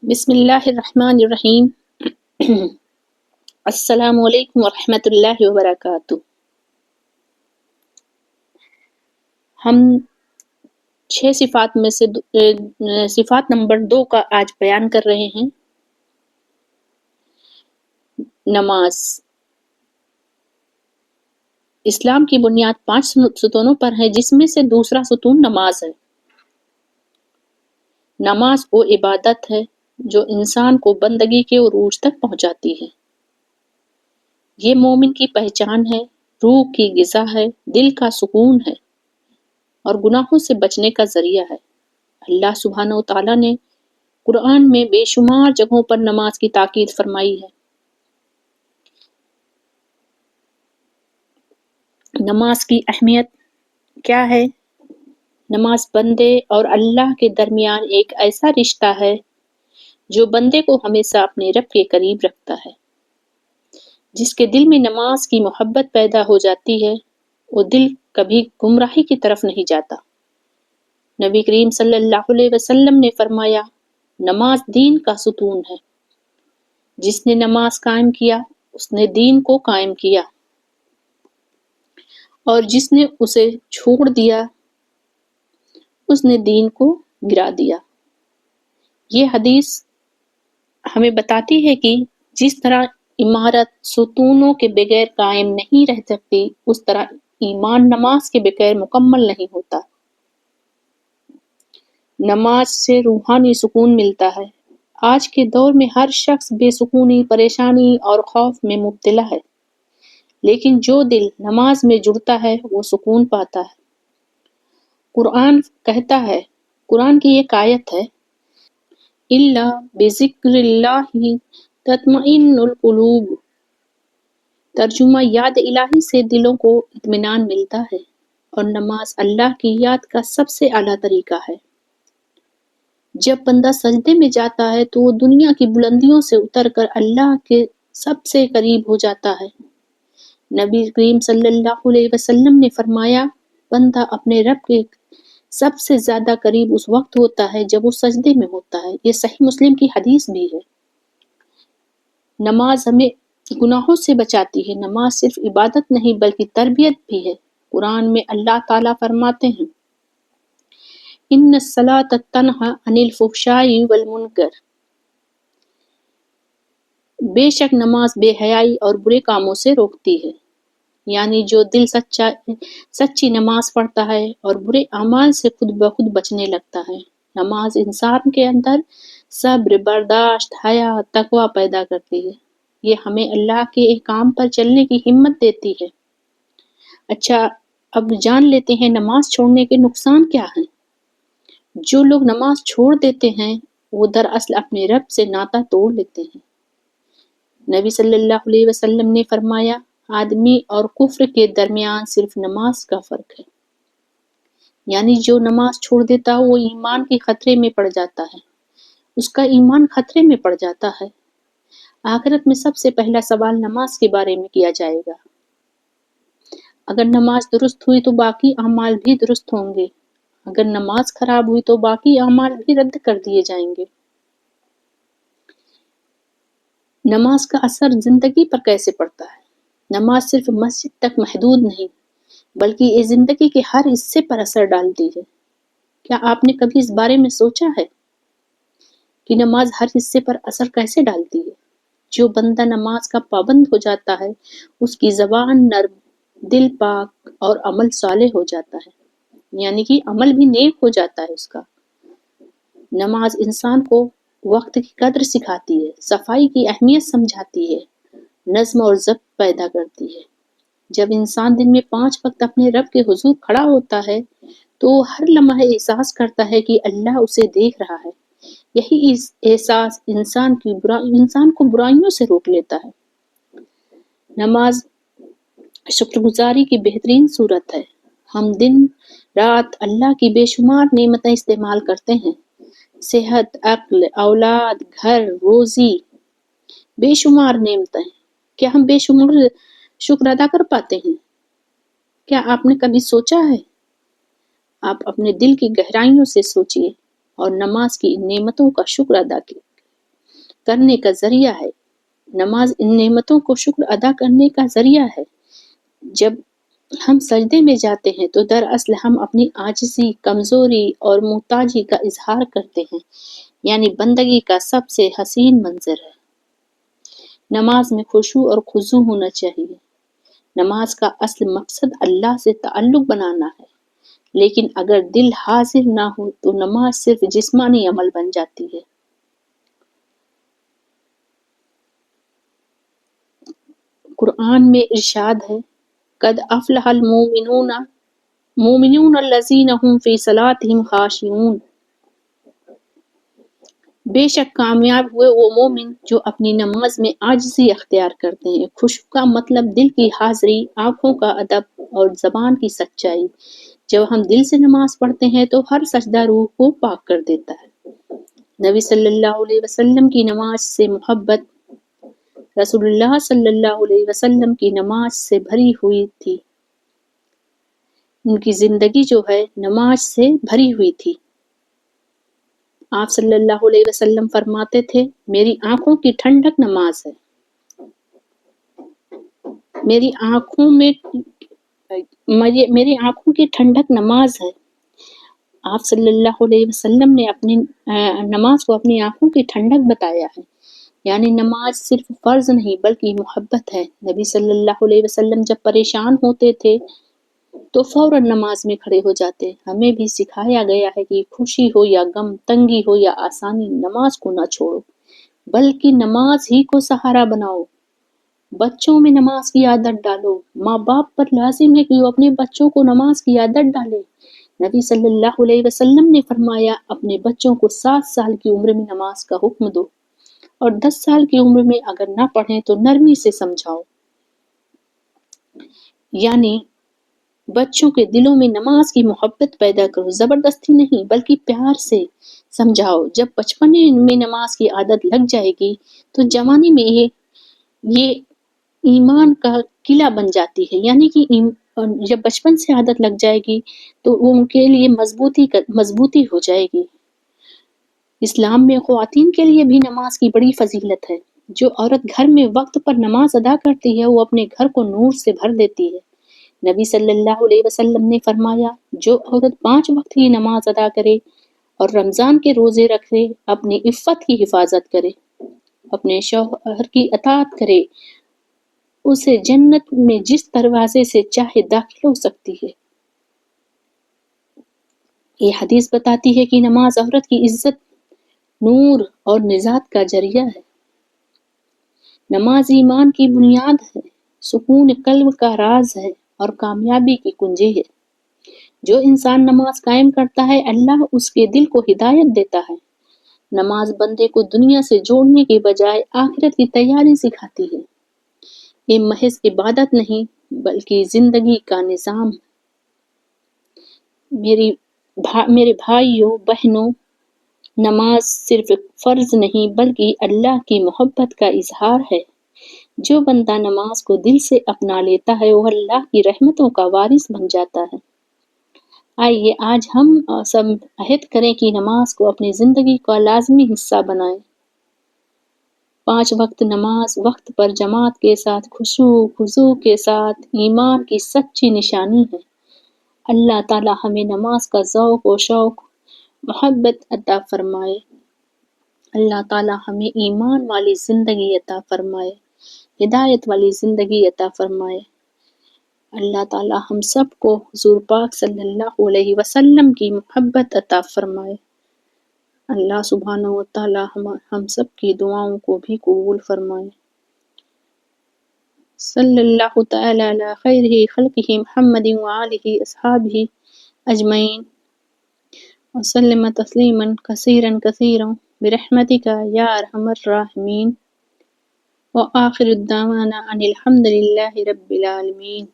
بسم اللہ الرحمن الرحیم۔ السلام علیکم ورحمۃ اللہ وبرکاتہ۔ ہم 6 صفات میں سے صفات نمبر 2 کا آج بیان کر رہے ہیں۔ نماز۔ اسلام کی بنیاد 5 ستونوں پر ہے، جس میں سے دوسرا ستون نماز ہے۔ نماز وہ عبادت ہے جو انسان کو بندگی کے عروج تک پہنچاتی ہے۔ یہ مومن کی پہچان ہے، روح کی غذا ہے، دل کا سکون ہے اور گناہوں سے بچنے کا ذریعہ ہے۔ اللہ سبحانہ و تعالیٰ نے قرآن میں بے شمار جگہوں پر نماز کی تاکید فرمائی ہے۔ نماز کی اہمیت کیا ہے؟ نماز بندے اور اللہ کے درمیان ایک ایسا رشتہ ہے جو بندے کو ہمیشہ اپنے رب کے قریب رکھتا ہے۔ جس کے دل میں نماز کی محبت پیدا ہو جاتی ہے، وہ دل کبھی گمراہی کی طرف نہیں جاتا۔ نبی کریم صلی اللہ علیہ وسلم نے فرمایا، نماز دین کا ستون ہے۔ جس نے نماز قائم کیا، اس نے دین کو قائم کیا، اور جس نے اسے چھوڑ دیا، اس نے دین کو گرا دیا۔ یہ حدیث ہمیں بتاتی ہے کہ جس طرح عمارت ستونوں کے بغیر قائم نہیں رہ سکتی، اس طرح ایمان نماز کے بغیر مکمل نہیں ہوتا۔ نماز سے روحانی سکون ملتا ہے۔ آج کے دور میں ہر شخص بے سکونی، پریشانی اور خوف میں مبتلا ہے، لیکن جو دل نماز میں جڑتا ہے وہ سکون پاتا ہے۔ قرآن کہتا ہے، قرآن کی ایک آیت ہے، الا بذکر اللہ تطمئن القلوب۔ ترجمہ، یاد الہی سے دلوں کو اطمینان ملتا ہے، اور نماز اللہ کی یاد کا سب سے اعلیٰ طریقہ ہے۔ جب بندہ سجدے میں جاتا ہے تو وہ دنیا کی بلندیوں سے اتر کر اللہ کے سب سے قریب ہو جاتا ہے۔ نبی کریم صلی اللہ علیہ وسلم نے فرمایا، بندہ اپنے رب کے سب سے زیادہ قریب اس وقت ہوتا ہے جب وہ سجدے میں ہوتا ہے۔ یہ صحیح مسلم کی حدیث بھی ہے۔ نماز ہمیں گناہوں سے بچاتی ہے۔ نماز صرف عبادت نہیں بلکہ تربیت بھی ہے۔ قرآن میں اللہ تعالیٰ فرماتے ہیں، ان الصلاۃ تنہی عن الفحشاء والمنکر۔ بے شک نماز بے حیائی اور برے کاموں سے روکتی ہے۔ یعنی جو دل سچی نماز پڑھتا ہے اور برے اعمال سے خود بخود بچنے لگتا ہے۔ نماز انسان کے اندر صبر، برداشت، حیا، تقوی پیدا کرتی ہے۔ یہ ہمیں اللہ کے احکام پر چلنے کی ہمت دیتی ہے۔ اچھا، اب جان لیتے ہیں نماز چھوڑنے کے نقصان کیا ہیں۔ جو لوگ نماز چھوڑ دیتے ہیں وہ دراصل اپنے رب سے ناطہ توڑ لیتے ہیں۔ نبی صلی اللہ علیہ وسلم نے فرمایا، آدمی اور کفر کے درمیان صرف نماز کا فرق ہے۔ یعنی جو نماز چھوڑ دیتا وہ ایمان کے خطرے میں پڑ جاتا ہے، اس کا ایمان خطرے میں پڑ جاتا ہے۔ آخرت میں سب سے پہلا سوال نماز کے بارے میں کیا جائے گا۔ اگر نماز درست ہوئی تو باقی اعمال بھی درست ہوں گے، اگر نماز خراب ہوئی تو باقی اعمال بھی رد کر دیے جائیں گے۔ نماز کا اثر زندگی پر کیسے پڑتا ہے؟ نماز صرف مسجد تک محدود نہیں بلکہ یہ زندگی کے ہر حصے پر اثر ڈالتی ہے۔ کیا آپ نے کبھی اس بارے میں سوچا ہے کہ نماز ہر حصے پر اثر کیسے ڈالتی ہے؟ جو بندہ نماز کا پابند ہو جاتا ہے، اس کی زبان نرم، دل پاک اور عمل صالح ہو جاتا ہے۔ یعنی کہ عمل بھی نیک ہو جاتا ہے اس کا۔ نماز انسان کو وقت کی قدر سکھاتی ہے، صفائی کی اہمیت سمجھاتی ہے، نظم اور ضبط پیدا کرتی ہے۔ جب انسان دن میں 5 وقت اپنے رب کے حضور کھڑا ہوتا ہے تو وہ ہر لمحہ احساس کرتا ہے کہ اللہ اسے دیکھ رہا ہے۔ یہی احساس انسان کو برائیوں سے روک لیتا ہے۔ نماز شکر گزاری کی بہترین صورت ہے۔ ہم دن رات اللہ کی بے شمار نعمتیں استعمال کرتے ہیں، صحت، عقل، اولاد، گھر، روزی، بے شمار نعمتیں۔ کیا ہم بے شمار شکر ادا کر پاتے ہیں؟ کیا آپ نے کبھی سوچا ہے؟ آپ اپنے دل کی گہرائیوں سے سوچئے اور نماز کی ان نعمتوں کا شکر ادا کیجیے۔ کرنے کا ذریعہ ہے۔ نماز ان نعمتوں کو شکر ادا کرنے کا ذریعہ ہے۔ جب ہم سجدے میں جاتے ہیں تو دراصل ہم اپنی عاجزی، کمزوری اور محتاجی کا اظہار کرتے ہیں، یعنی بندگی کا سب سے حسین منظر ہے۔ نماز میں خشوع اور خضوع ہونا چاہیے۔ نماز کا اصل مقصد اللہ سے تعلق بنانا ہے، لیکن اگر دل حاضر نہ ہو تو نماز صرف جسمانی عمل بن جاتی ہے۔ قرآن میں ارشاد ہے، قد افلح المؤمنون الذین هم فی صلاتهم خاشعون۔ بے شک کامیاب ہوئے وہ مومن جو اپنی نماز میں عاجزی اختیار کرتے ہیں۔ خشوع کا مطلب دل کی حاضری، آنکھوں کا ادب اور زبان کی سچائی۔ جب ہم دل سے نماز پڑھتے ہیں تو ہر سجدہ روح کو پاک کر دیتا ہے۔ نبی صلی اللہ علیہ وسلم کی نماز سے محبت رسول اللہ صلی اللہ علیہ وسلم کی نماز سے بھری ہوئی تھی۔ ان کی زندگی جو ہے نماز سے بھری ہوئی تھی۔ آپ صلی اللہ علیہ وسلم فرماتے تھے، میری آنکھوں کی ٹھنڈک نماز ہے۔ میری آنکھوں کی ٹھنڈک نماز ہے۔ آپ صلی اللہ علیہ وسلم نے اپنی نماز کو اپنی آنکھوں کی ٹھنڈک بتایا ہے، یعنی نماز صرف فرض نہیں بلکہ محبت ہے۔ نبی صلی اللہ علیہ وسلم جب پریشان ہوتے تھے تو فوراً نماز میں کھڑے ہو جاتے۔ ہمیں بھی سکھایا گیا ہے کہ خوشی ہو یا غم، تنگی ہو یا آسانی، نماز کو نہ چھوڑو بلکہ نماز ہی کو سہارا بناؤ۔ بچوں میں نماز کی عادت ڈالو۔ ماں باپ پر لازم ہے کہ وہ اپنے بچوں کو نماز کی عادت ڈالے۔ نبی صلی اللہ علیہ وسلم نے فرمایا، اپنے بچوں کو 7 سال کی عمر میں نماز کا حکم دو، اور 10 سال کی عمر میں اگر نہ پڑھیں تو نرمی سے سمجھاؤ۔ یعنی بچوں کے دلوں میں نماز کی محبت پیدا کرو، زبردستی نہیں بلکہ پیار سے سمجھاؤ۔ جب بچپنے میں نماز کی عادت لگ جائے گی تو جوانی میں یہ ایمان کا قلعہ بن جاتی ہے، یعنی کہ جب بچپن سے عادت لگ جائے گی تو وہ ان کے لیے مضبوطی ہو جائے گی۔ اسلام میں خواتین کے لیے بھی نماز کی بڑی فضیلت ہے۔ جو عورت گھر میں وقت پر نماز ادا کرتی ہے وہ اپنے گھر کو نور سے بھر دیتی ہے۔ نبی صلی اللہ علیہ وسلم نے فرمایا، جو عورت 5 وقت کی نماز ادا کرے اور رمضان کے روزے رکھے، اپنی عفت کی حفاظت کرے، اپنے شوہر کی اطاعت کرے، اسے جنت میں جس دروازے سے چاہے داخل ہو سکتی ہے۔ یہ حدیث بتاتی ہے کہ نماز عورت کی عزت، نور اور نجات کا ذریعہ ہے۔ نماز ایمان کی بنیاد ہے، سکون قلب کا راز ہے اور کامیابی کی کنجی ہے۔ جو انسان نماز قائم کرتا ہے اللہ اس کے دل کو ہدایت دیتا ہے۔ نماز بندے کو دنیا سے جوڑنے کے بجائے آخرت کی تیاری سکھاتی ہے۔ یہ محض عبادت نہیں بلکہ زندگی کا نظام ہے۔ میرے بھائیوں بہنوں، نماز صرف فرض نہیں بلکہ اللہ کی محبت کا اظہار ہے۔ جو بندہ نماز کو دل سے اپنا لیتا ہے وہ اللہ کی رحمتوں کا وارث بن جاتا ہے۔ آئیے آج ہم سب عہد کریں کہ نماز کو اپنی زندگی کا لازمی حصہ بنائیں۔ 5 وقت نماز وقت پر جماعت کے ساتھ، خضوع کے ساتھ ایمان کی سچی نشانی ہے۔ اللہ تعالی ہمیں نماز کا ذوق و شوق، محبت عطا فرمائے۔ اللہ تعالی ہمیں ایمان والی زندگی عطا فرمائے، ہدایت والی زندگی عطا فرمائے۔ اللہ تعالی ہم سب کو حضور پاک صلی اللہ علیہ وسلم کی محبت عطا فرمائے۔ اللہ سبحانہ و تعالی ہم سب کی دعاؤں کو بھی قبول فرمائے۔ صلی اللہ تعالی علی خیر خلقہ محمد وآلہ اصحابہ اجمعین وسلم تسلیما کثیرا کثیرا برحمتک یا ارحم الراحمین۔ وآخر الدعوانا ان الحمد للہ رب العالمین۔